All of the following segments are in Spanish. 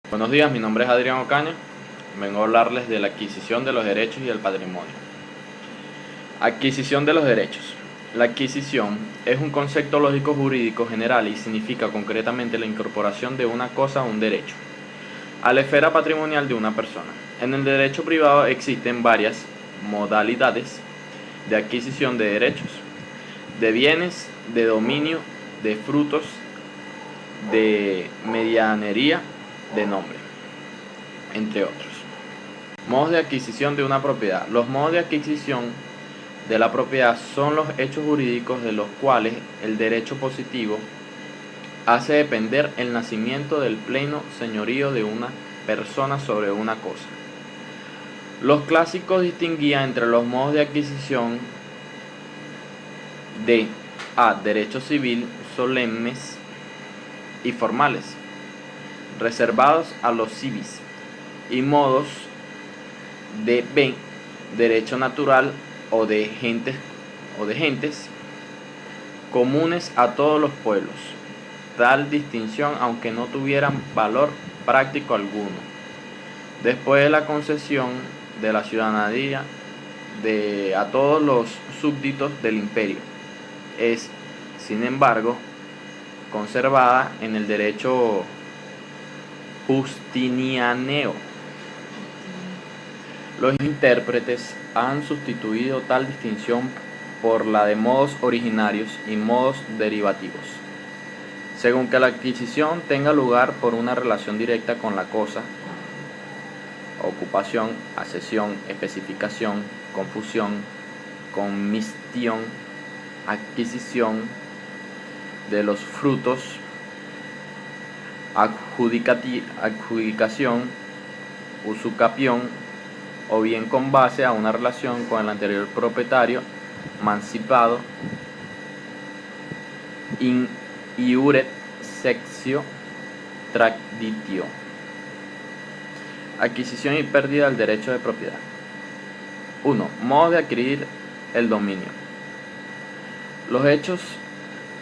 Buenos días, mi nombre es Adrián Ocaña. Vengo a hablarles de la adquisición de los derechos y el patrimonio. Adquisición de los derechos. La adquisición es un concepto lógico jurídico general y significa concretamente la incorporación de una cosa a un derecho, a la esfera patrimonial de una persona. En el derecho privado existen varias modalidades de adquisición de derechos, de bienes, de dominio, de frutos, de medianería, de nombre, entre otros. Modos de adquisición de una propiedad. Los modos de adquisición de la propiedad son los hechos jurídicos de los cuales el derecho positivo hace depender el nacimiento del pleno señorío de una persona sobre una cosa. Los clásicos distinguían entre los modos de adquisición de A. Derecho civil, solemnes y formales, reservados a los civis, y modos de B. Derecho natural o de gentes comunes a todos los pueblos. Tal distinción, aunque no tuvieran valor práctico alguno, después de la concesión de la ciudadanía a todos los súbditos del imperio, es, sin embargo, conservada en el derecho justinianeo. Los intérpretes han sustituido tal distinción por la de modos originarios y modos derivativos, según que la adquisición tenga lugar por una relación directa con la cosa, ocupación, accesión, especificación, confusión, comistión, adquisición de los frutos, adjudicación, usucapión, o bien con base a una relación con el anterior propietario mancipado, in iure sexio traditio. Adquisición y pérdida del derecho de propiedad. 1. Modo de adquirir el dominio. Los hechos,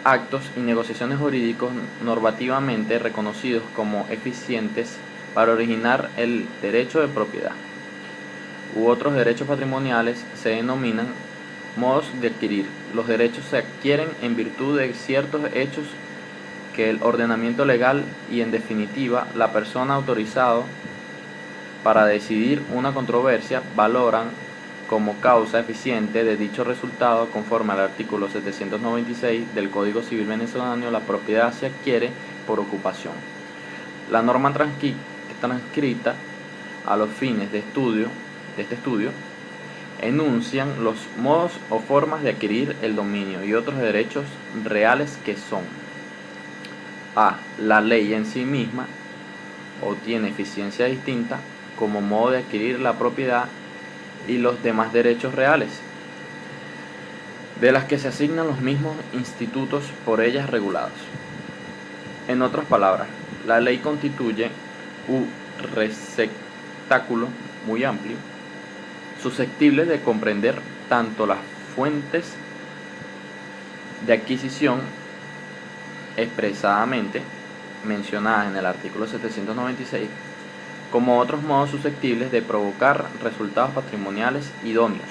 actos y negociaciones jurídicos normativamente reconocidos como eficientes para originar el derecho de propiedad u otros derechos patrimoniales se denominan modos de adquirir. Los derechos se adquieren en virtud de ciertos hechos que el ordenamiento legal y, en definitiva, la persona autorizada para decidir una controversia valoran como causa eficiente de dicho resultado. Conforme al artículo 796 del Código Civil venezolano, la propiedad se adquiere por ocupación. La norma transcrita a los fines de este estudio enuncian los modos o formas de adquirir el dominio y otros derechos reales, que son: A. La ley en sí misma o tiene eficiencia distinta como modo de adquirir la propiedad y los demás derechos reales, de las que se asignan los mismos institutos por ellas regulados. En otras palabras, la ley constituye un receptáculo muy amplio, susceptible de comprender tanto las fuentes de adquisición expresadamente mencionadas en el artículo 796, como otros modos susceptibles de provocar resultados patrimoniales idóneos,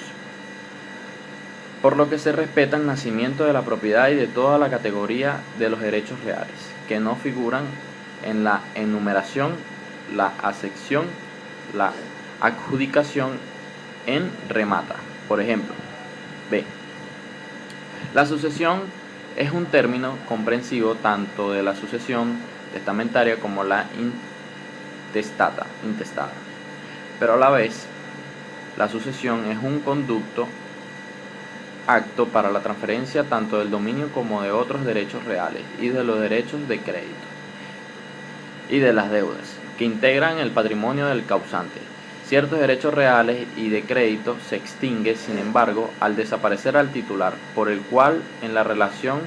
por lo que se respeta el nacimiento de la propiedad y de toda la categoría de los derechos reales, que no figuran en la enumeración, la acepción, la adjudicación en remata. Por ejemplo, B. La sucesión es un término comprensivo tanto de la sucesión testamentaria como la intestada, pero a la vez la sucesión es un conducto acto para la transferencia tanto del dominio como de otros derechos reales y de los derechos de crédito y de las deudas que integran el patrimonio del causante. Ciertos derechos reales y de crédito se extinguen, sin embargo, al desaparecer al titular, por el cual en la relación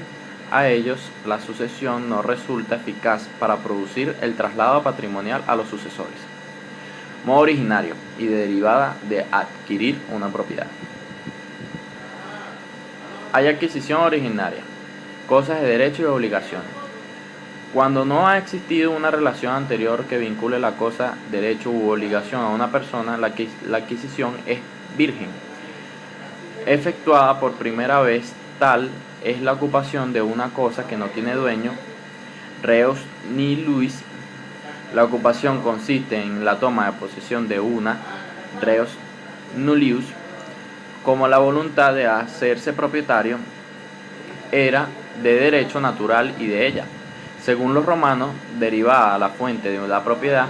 a ellos la sucesión no resulta eficaz para producir el traslado patrimonial a los sucesores. Modo originario y de derivada de adquirir una propiedad. Hay adquisición originaria, cosas de derecho y obligaciones. Cuando no ha existido una relación anterior que vincule la cosa, derecho u obligación a una persona, la adquisición es virgen. Efectuada por primera vez, tal es la ocupación de una cosa que no tiene dueño, reus nihil. La ocupación consiste en la toma de posesión de una, reus nullius, como la voluntad de hacerse propietario era de derecho natural y de ella. Según los romanos, derivada la fuente de la propiedad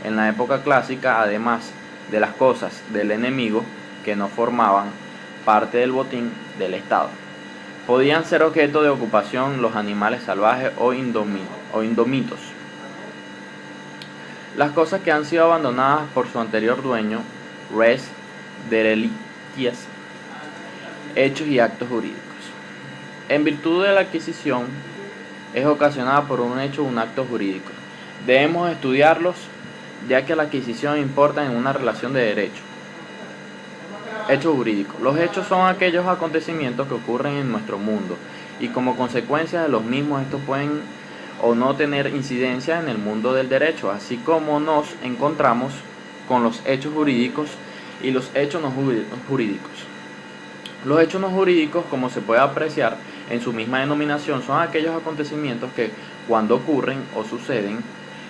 en la época clásica, además de las cosas del enemigo que no formaban parte del botín del Estado. Podían ser objeto de ocupación los animales salvajes o indómitos. Las cosas que han sido abandonadas por su anterior dueño, res derelictias, hechos y actos jurídicos. En virtud de la adquisición, es ocasionada por un hecho o un acto jurídico. Debemos estudiarlos, ya que la adquisición importa en una relación de derecho. Hechos jurídicos. Los hechos son aquellos acontecimientos que ocurren en nuestro mundo y como consecuencia de los mismos estos pueden o no tener incidencia en el mundo del derecho, así como nos encontramos con los hechos jurídicos y los hechos no jurídicos. Los hechos no jurídicos, como se puede apreciar en su misma denominación, son aquellos acontecimientos que cuando ocurren o suceden,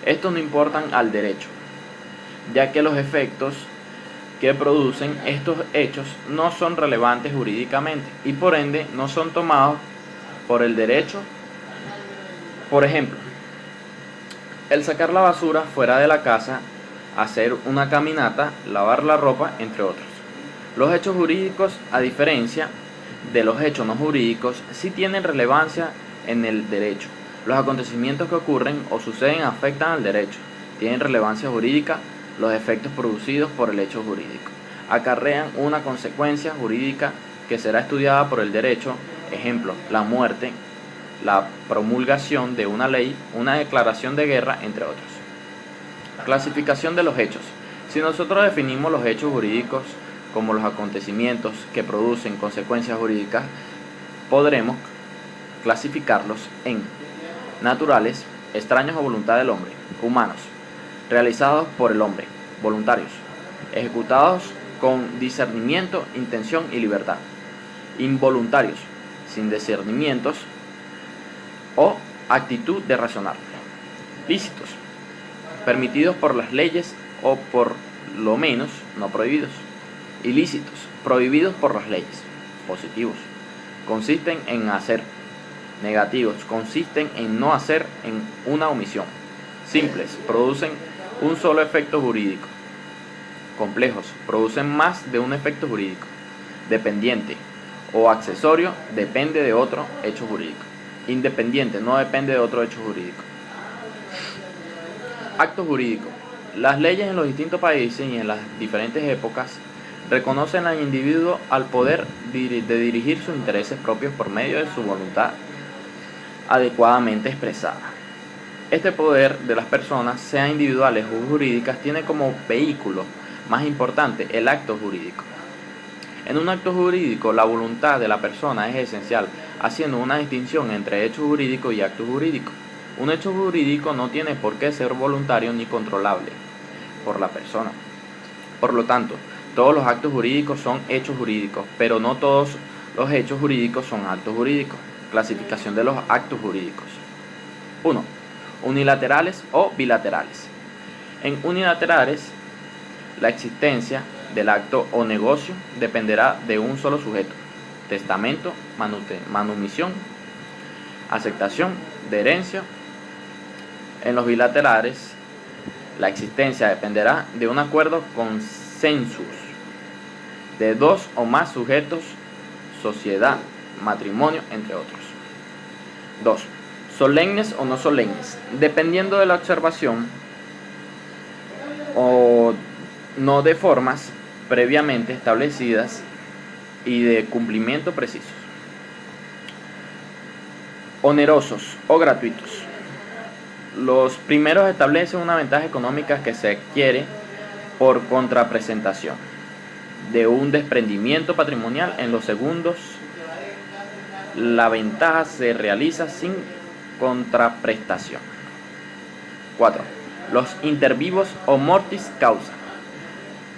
estos no importan al derecho, ya que los efectos que producen estos hechos no son relevantes jurídicamente y por ende no son tomados por el derecho. Por ejemplo, el sacar la basura fuera de la casa, hacer una caminata, lavar la ropa, entre otros. Los hechos jurídicos, a diferencia de los hechos no jurídicos, sí tienen relevancia en el derecho. Los acontecimientos que ocurren o suceden afectan al derecho, tienen relevancia jurídica. Los efectos producidos por el hecho jurídico acarrean una consecuencia jurídica que será estudiada por el derecho, ejemplo, la muerte, la promulgación de una ley, una declaración de guerra, entre otros. Clasificación de los hechos. Si nosotros definimos los hechos jurídicos como los acontecimientos que producen consecuencias jurídicas, podremos clasificarlos en naturales, extraños a voluntad del hombre, humanos, realizados por el hombre, voluntarios, ejecutados con discernimiento, intención y libertad, involuntarios, sin discernimientos o actitud de razonar, lícitos, permitidos por las leyes o por lo menos no prohibidos, ilícitos, prohibidos por las leyes, positivos, consisten en hacer, negativos, consisten en no hacer, en una omisión, simples, producen un solo efecto jurídico, complejos, producen más de un efecto jurídico, dependiente o accesorio, depende de otro hecho jurídico, independiente, no depende de otro hecho jurídico. Acto jurídico. Las leyes en los distintos países y en las diferentes épocas reconocen al individuo al poder de dirigir sus intereses propios por medio de su voluntad adecuadamente expresada. Este poder de las personas, sean individuales o jurídicas, tiene como vehículo más importante el acto jurídico. En un acto jurídico, la voluntad de la persona es esencial, haciendo una distinción entre hecho jurídico y acto jurídico. Un hecho jurídico no tiene por qué ser voluntario ni controlable por la persona. Por lo tanto, todos los actos jurídicos son hechos jurídicos, pero no todos los hechos jurídicos son actos jurídicos. Clasificación de los actos jurídicos. 1. Unilaterales o bilaterales. En unilaterales, la existencia del acto o negocio dependerá de un solo sujeto: testamento, manumisión, aceptación de herencia. En los bilaterales, la existencia dependerá de un acuerdo consensus de dos o más sujetos, sociedad, matrimonio, entre otros. 2. Solemnes o no solemnes, dependiendo de la observación o no de formas previamente establecidas y de cumplimiento preciso. Onerosos o gratuitos. Los primeros establecen una ventaja económica que se adquiere por contrapresentación de un desprendimiento patrimonial. En los segundos, la ventaja se realiza sin contraprestación. 4. Los inter vivos o mortis causa.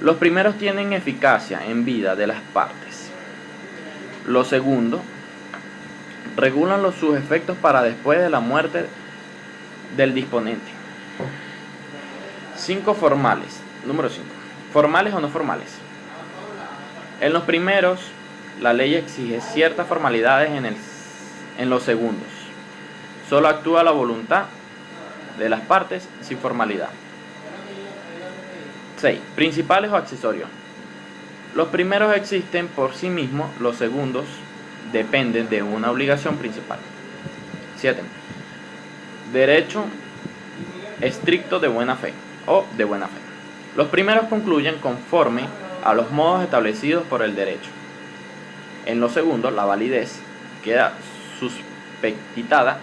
Los primeros tienen eficacia en vida de las partes. Los segundos regulan sus efectos para después de la muerte del disponente. 5 formales. Número 5. Formales o no formales. En los primeros, la ley exige ciertas formalidades en los segundos. Solo actúa la voluntad de las partes sin formalidad. 6. Principales o accesorios. Los primeros existen por sí mismos, los segundos dependen de una obligación principal. 7. Derecho estricto de buena fe o de buena fe. Los primeros concluyen conforme a los modos establecidos por el derecho. En los segundos, la validez queda suspectada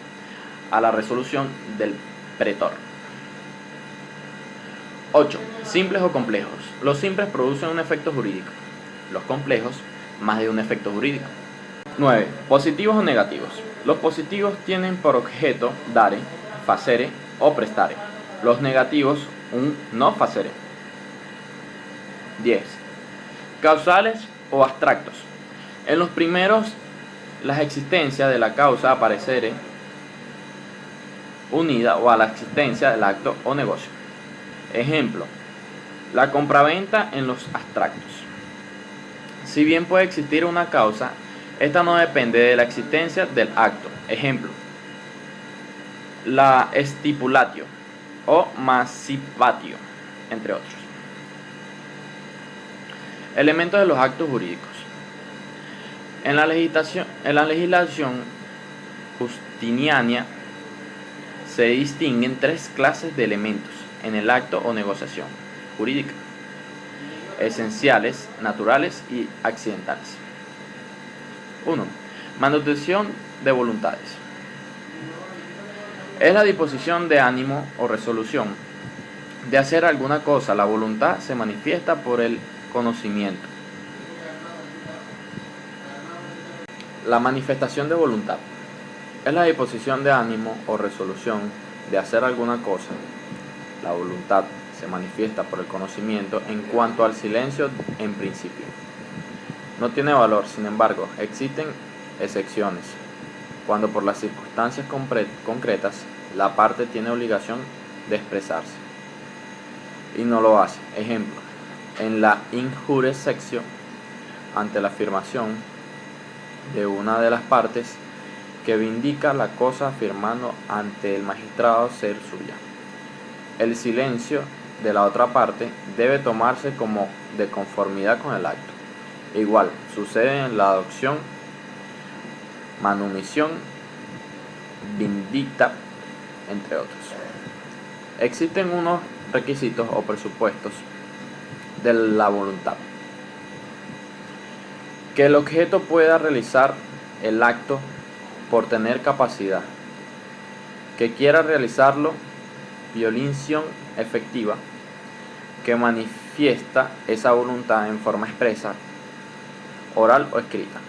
a la resolución del pretor. 8. Simples o complejos. Los simples producen un efecto jurídico. Los complejos, más de un efecto jurídico. 9. Positivos o negativos. Los positivos tienen por objeto dare, facere o prestare. Los negativos, un no facere. 10. Causales o abstractos. En los primeros, la existencia de la causa aparecere unida o a la existencia del acto o negocio. Ejemplo, la compraventa en los abstractos. Si bien puede existir una causa, esta no depende de la existencia del acto. Ejemplo, la stipulatio o massivatio, entre otros. Elementos de los actos jurídicos. En la legislación justiniana se distinguen 3 clases de elementos en el acto o negociación jurídica: esenciales, naturales y accidentales. 1. Manutención de voluntades. Es la disposición de ánimo o resolución de hacer alguna cosa. La voluntad se manifiesta por el conocimiento. La manifestación de voluntad es la disposición de ánimo o resolución de hacer alguna cosa. La voluntad se manifiesta por el conocimiento. En cuanto al silencio, en principio no tiene valor. Sin embargo, existen excepciones, cuando por las circunstancias concretas la parte tiene obligación de expresarse y no lo hace. Ejemplo, en la injure sextio, ante la afirmación de una de las partes que vindica la cosa afirmando ante el magistrado ser suya, el silencio de la otra parte debe tomarse como de conformidad con el acto. Igual sucede en la adopción, manumisión, vindicta, entre otros. Existen unos requisitos o presupuestos de la voluntad: que el objeto pueda realizar el acto por tener capacidad, que quiera realizarlo, violinción efectiva, que manifiesta esa voluntad en forma expresa, oral o escrita,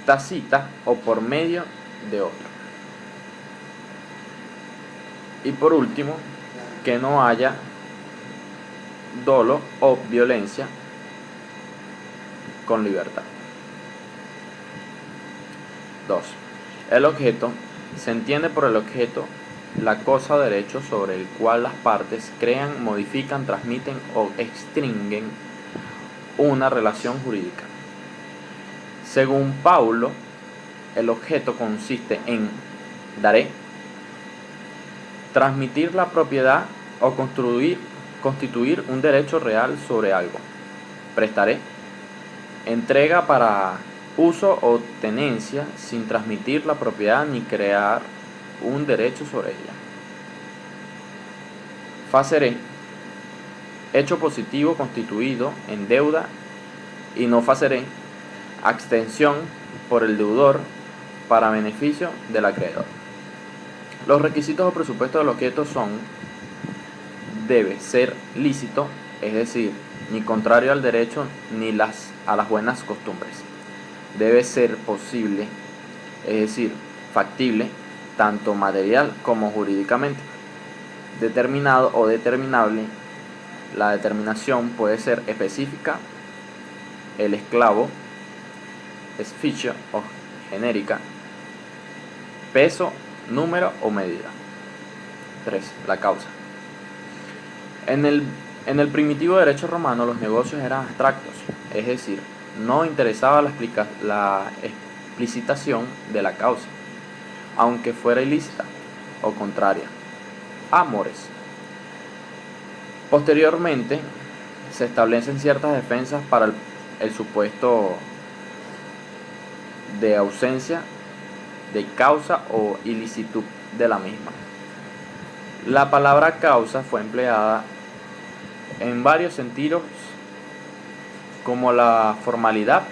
tácita o por medio de otro. Y por último, que no haya dolo o violencia con libertad. 2. El objeto. Se entiende por el objeto la cosa o derecho sobre el cual las partes crean, modifican, transmiten o extinguen una relación jurídica. Según Paulo, el objeto consiste en dare, transmitir la propiedad o constituir un derecho real sobre algo; prestare, entrega para uso o tenencia sin transmitir la propiedad ni crear un derecho sobre ella; facere, hecho positivo constituido en deuda; y no facere, abstención por el deudor para beneficio del acreedor. Los requisitos o presupuestos del objeto son: debe ser lícito, es decir, ni contrario al derecho ni a las buenas costumbres; debe ser posible, es decir, factible, tanto material como jurídicamente. Determinado o determinable. La determinación puede ser específica, el esclavo, esficio o genérica, peso, número o medida. 3. La causa. En el primitivo derecho romano los negocios eran abstractos, es decir, no interesaba la explicitación de la causa, aunque fuera ilícita o contraria a mores. Posteriormente se establecen ciertas defensas para el supuesto de ausencia de causa o ilicitud de la misma. La palabra causa fue empleada en varios sentidos, como la formalidad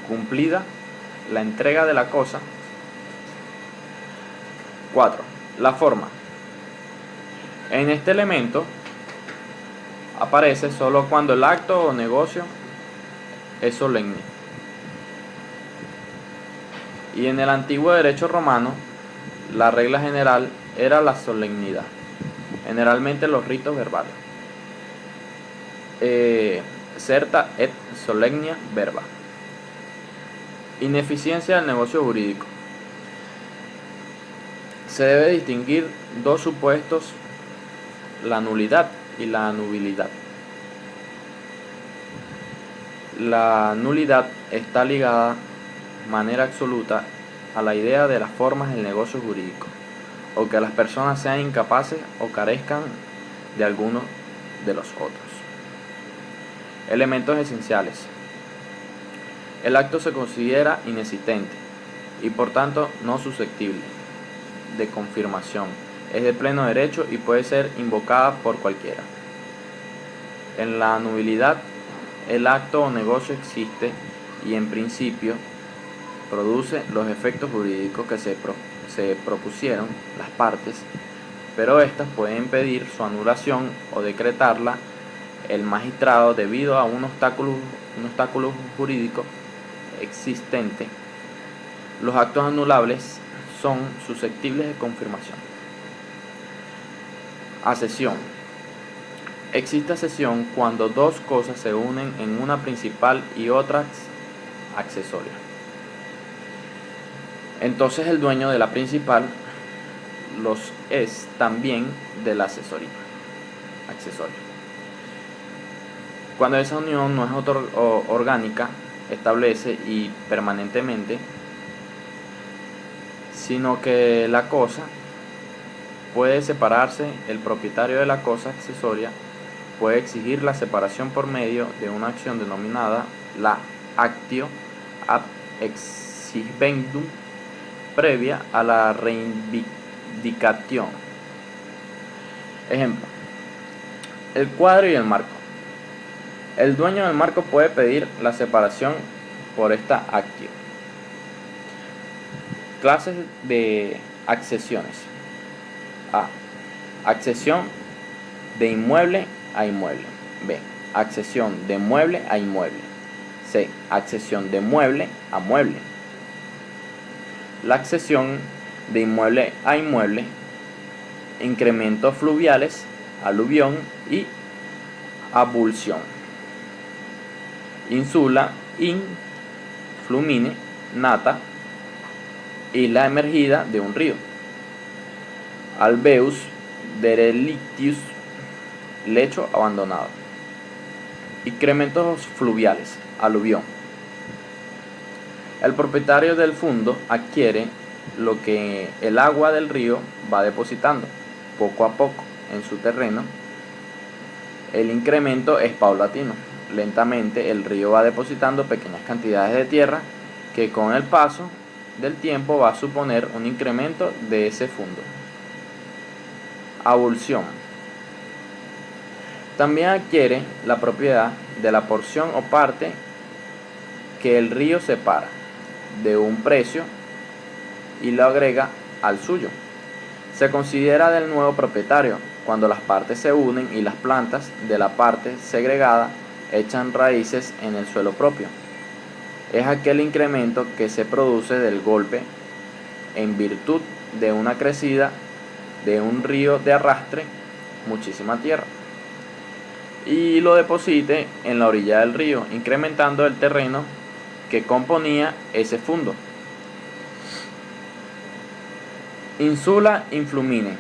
cumplida, la entrega de la cosa. 4. La forma. En este elemento aparece solo cuando el acto o negocio es solemne. Y en el antiguo derecho romano, la regla general era la solemnidad, generalmente los ritos verbales. Certa et solemnia verba. Ineficiencia del negocio jurídico. Se debe distinguir dos supuestos, la nulidad y la nubilidad. La nulidad está ligada de manera absoluta a la idea de las formas del negocio jurídico, o que las personas sean incapaces o carezcan de alguno de los otros. Elementos esenciales. El acto se considera inexistente y por tanto no susceptible de confirmación. Es de pleno derecho y puede ser invocada por cualquiera. En la nubilidad, el acto o negocio existe y en principio produce los efectos jurídicos que se propusieron las partes, pero éstas pueden pedir su anulación o decretarla el magistrado debido a un obstáculo jurídico existente. Los actos anulables son susceptibles de confirmación. Asesión. Existe asesión cuando dos cosas se unen en una principal y otra accesoria. Entonces el dueño de la principal los es también de la accesoria. Cuando esa unión no es orgánica, establece y permanentemente, sino que la cosa puede separarse, el propietario de la cosa accesoria puede exigir la separación por medio de una acción denominada la actio ad exhibendum previa a la reivindicación. Ejemplo: el cuadro y el marco. El dueño del marco puede pedir la separación por esta actio. Clases de accesiones. A. Accesión de inmueble a inmueble. B. Accesión de mueble a inmueble. C. Accesión de mueble a mueble. La accesión de inmueble a inmueble, incrementos fluviales, aluvión y abulsión. Insula, in, flumine, nata, isla emergida de un río. Alveus derelictius, lecho abandonado. Incrementos fluviales, aluvión. El propietario del fundo adquiere lo que el agua del río va depositando poco a poco en su terreno. El incremento es paulatino. Lentamente el río va depositando pequeñas cantidades de tierra que con el paso del tiempo va a suponer un incremento de ese fundo. Abulsión. También adquiere la propiedad de la porción o parte que el río separa de un precio y lo agrega al suyo. Se considera del nuevo propietario cuando las partes se unen y las plantas de la parte segregada echan raíces en el suelo propio. Es aquel incremento que se produce del golpe en virtud de una crecida de un río de arrastre muchísima tierra y lo deposite en la orilla del río, incrementando el terreno que componía ese fundo. Insula influmine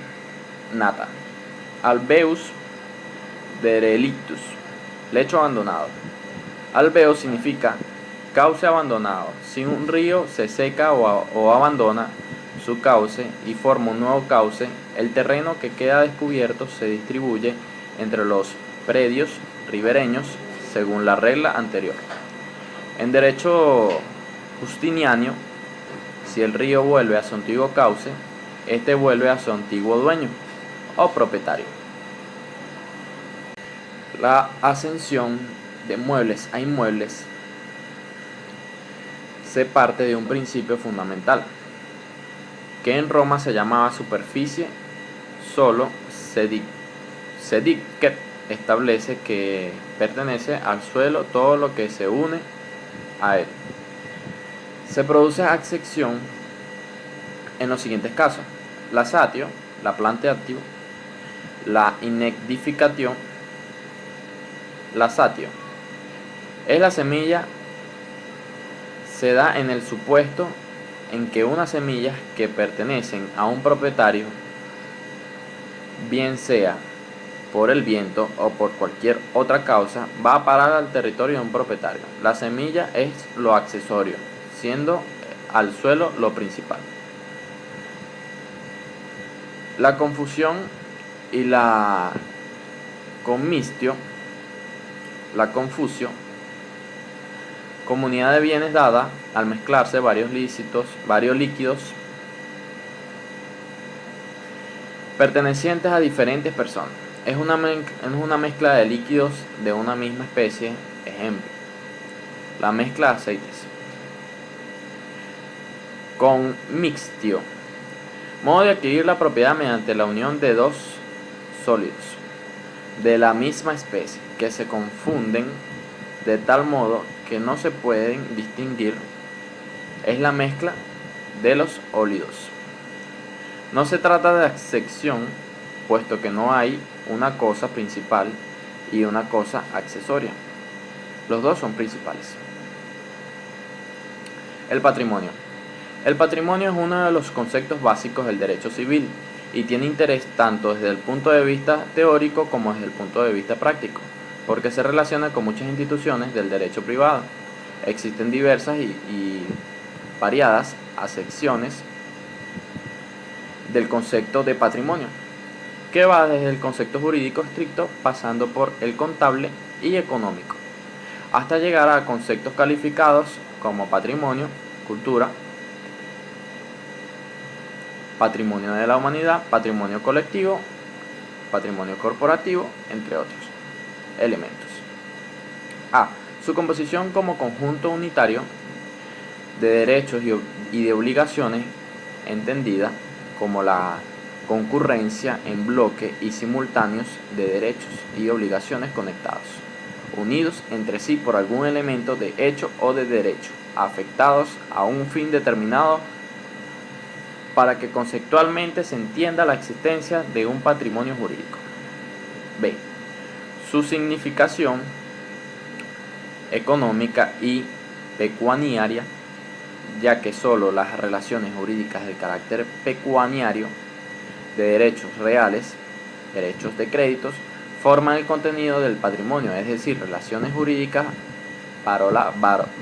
nata alveus derelictus, lecho abandonado. Alveo significa cauce abandonado. Si un río se seca o abandona su cauce y forma un nuevo cauce, el terreno que queda descubierto se distribuye entre los predios ribereños según la regla anterior. En derecho justiniano, si el río vuelve a su antiguo cauce, este vuelve a su antiguo dueño o propietario. La ascensión de muebles a inmuebles se parte de un principio fundamental, que en Roma se llamaba superficie solo sedicet, establece que pertenece al suelo todo lo que se une a él. Se produce accesión en los siguientes casos: la satio, la plantatio, la inedificación. La satio es la semilla, se da en el supuesto en que unas semillas que pertenecen a un propietario, bien sea por el viento o por cualquier otra causa, va a parar al territorio de un propietario. La semilla es lo accesorio, siendo al suelo lo principal. La confusión y la confusio, comunidad de bienes dada al mezclarse varios líquidos pertenecientes a diferentes personas. Es una mezcla de líquidos de una misma especie. Ejemplo, la mezcla de aceites. Commixtio, modo de adquirir la propiedad mediante la unión de dos sólidos de la misma especie que se confunden de tal modo que no se pueden distinguir. Es la mezcla de los ólidos. No se trata de accesión, puesto que no hay una cosa principal y una cosa accesoria. Los dos son principales. El patrimonio. El patrimonio es uno de los conceptos básicos del derecho civil y tiene interés tanto desde el punto de vista teórico como desde el punto de vista práctico, porque se relaciona con muchas instituciones del derecho privado. Existen diversas y variadas acepciones del concepto de patrimonio, que va desde el concepto jurídico estricto, pasando por el contable y económico, hasta llegar a conceptos calificados como patrimonio, cultura, patrimonio de la humanidad, patrimonio colectivo, patrimonio corporativo, entre otros elementos. Su composición como conjunto unitario de derechos y de obligaciones, entendida como la concurrencia en bloque y simultáneos de derechos y obligaciones conectados, unidos entre sí por algún elemento de hecho o de derecho, afectados a un fin determinado, para que conceptualmente se entienda la existencia de un patrimonio jurídico. B. Su significación económica y pecuniaria, ya que sólo las relaciones jurídicas de carácter pecuniario, de derechos reales, derechos de créditos, forman el contenido del patrimonio, es decir, relaciones jurídicas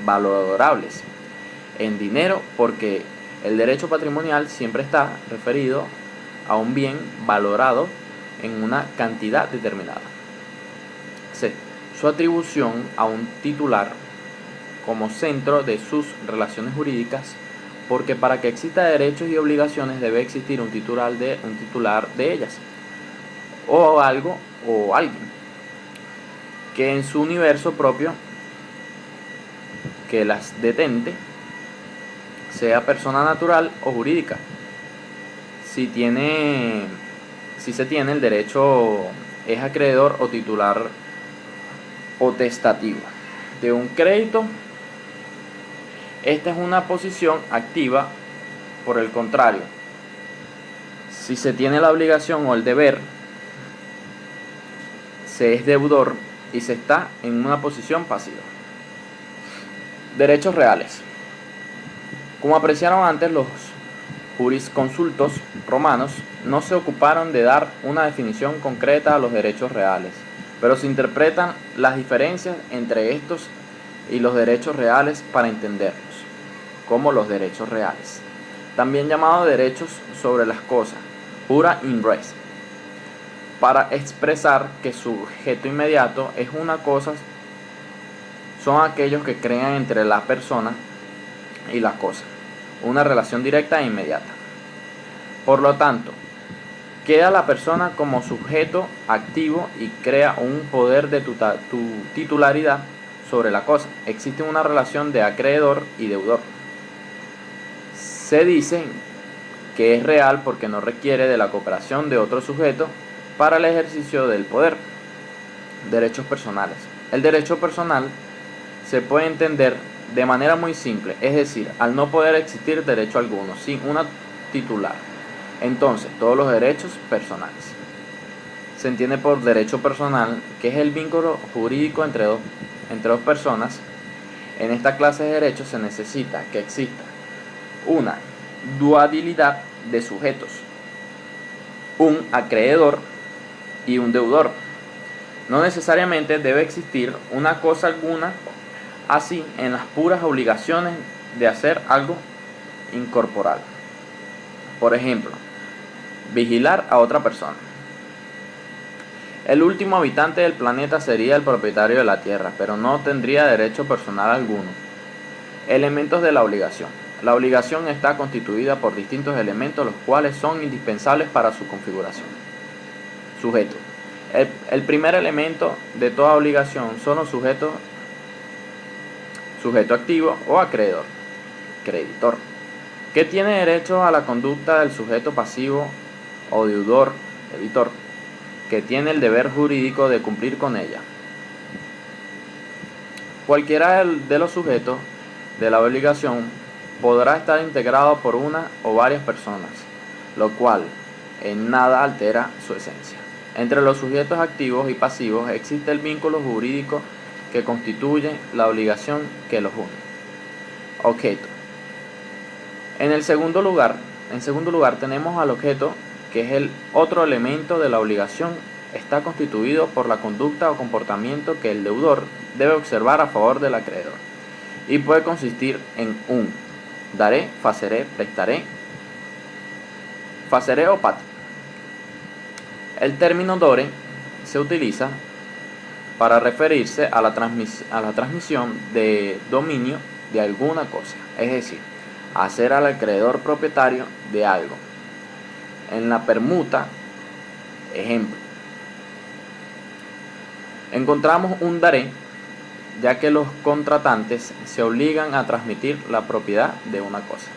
valorables en dinero, porque el derecho patrimonial siempre está referido a un bien valorado en una cantidad determinada. C. Su atribución a un titular como centro de sus relaciones jurídicas, porque para que exista derechos y obligaciones debe existir un titular de ellas, o algo o alguien que en su universo propio que las detente, sea persona natural o jurídica. Si se tiene el derecho, es acreedor o titular potestativo de un crédito. Esta es una posición activa por el contrario, si se tiene la obligación o el deber, se es deudor y se está en una posición pasiva. Derechos reales. Como apreciaron antes, los jurisconsultos romanos no se ocuparon de dar una definición concreta a los derechos reales, pero se interpretan las diferencias entre estos y los derechos reales para entenderlos, como los derechos reales, también llamados derechos sobre las cosas, jura in res, para expresar que su objeto inmediato es una cosa, son aquellos que crean entre la persona y la cosa una relación directa e inmediata. Por lo tanto, queda la persona como sujeto activo y crea un poder de tu titularidad sobre la cosa. Existe una relación de acreedor y deudor. Se dice que es real porque no requiere de la cooperación de otro sujeto para el ejercicio del poder. Derechos personales. El derecho personal se puede entender de manera muy simple, es decir, al no poder existir derecho alguno sin una titular. Entonces, todos los derechos personales. Se entiende por derecho personal que es el vínculo jurídico entre dos personas. En esta clase de derechos se necesita que exista una dualidad de sujetos, un acreedor y un deudor. No necesariamente debe existir una cosa alguna, así en las puras obligaciones de hacer algo incorporal. Por ejemplo, vigilar a otra persona. El último habitante del planeta sería el propietario de la Tierra, pero no tendría derecho personal alguno. Elementos de la obligación. La obligación está constituida por distintos elementos, los cuales son indispensables para su configuración. Sujeto. El primer elemento de toda obligación son los sujetos, sujeto activo o acreedor, creditor, que tiene derecho a la conducta del sujeto pasivo o deudor, debitor, que tiene el deber jurídico de cumplir con ella. Cualquiera de los sujetos de la obligación podrá estar integrado por una o varias personas, lo cual en nada altera su esencia. Entre los sujetos activos y pasivos existe el vínculo jurídico que constituye la obligación que los une. Objeto. En segundo lugar tenemos al objeto, que es el otro elemento de la obligación. Está constituido por la conducta o comportamiento que el deudor debe observar a favor del acreedor, y puede consistir en un daré, faceré, prestaré, faceré o pati. El término dore se utiliza para referirse a la transmisión de dominio de alguna cosa, es decir, hacer al acreedor propietario de algo. En la permuta, ejemplo, encontramos un daré, ya que los contratantes se obligan a transmitir la propiedad de una cosa.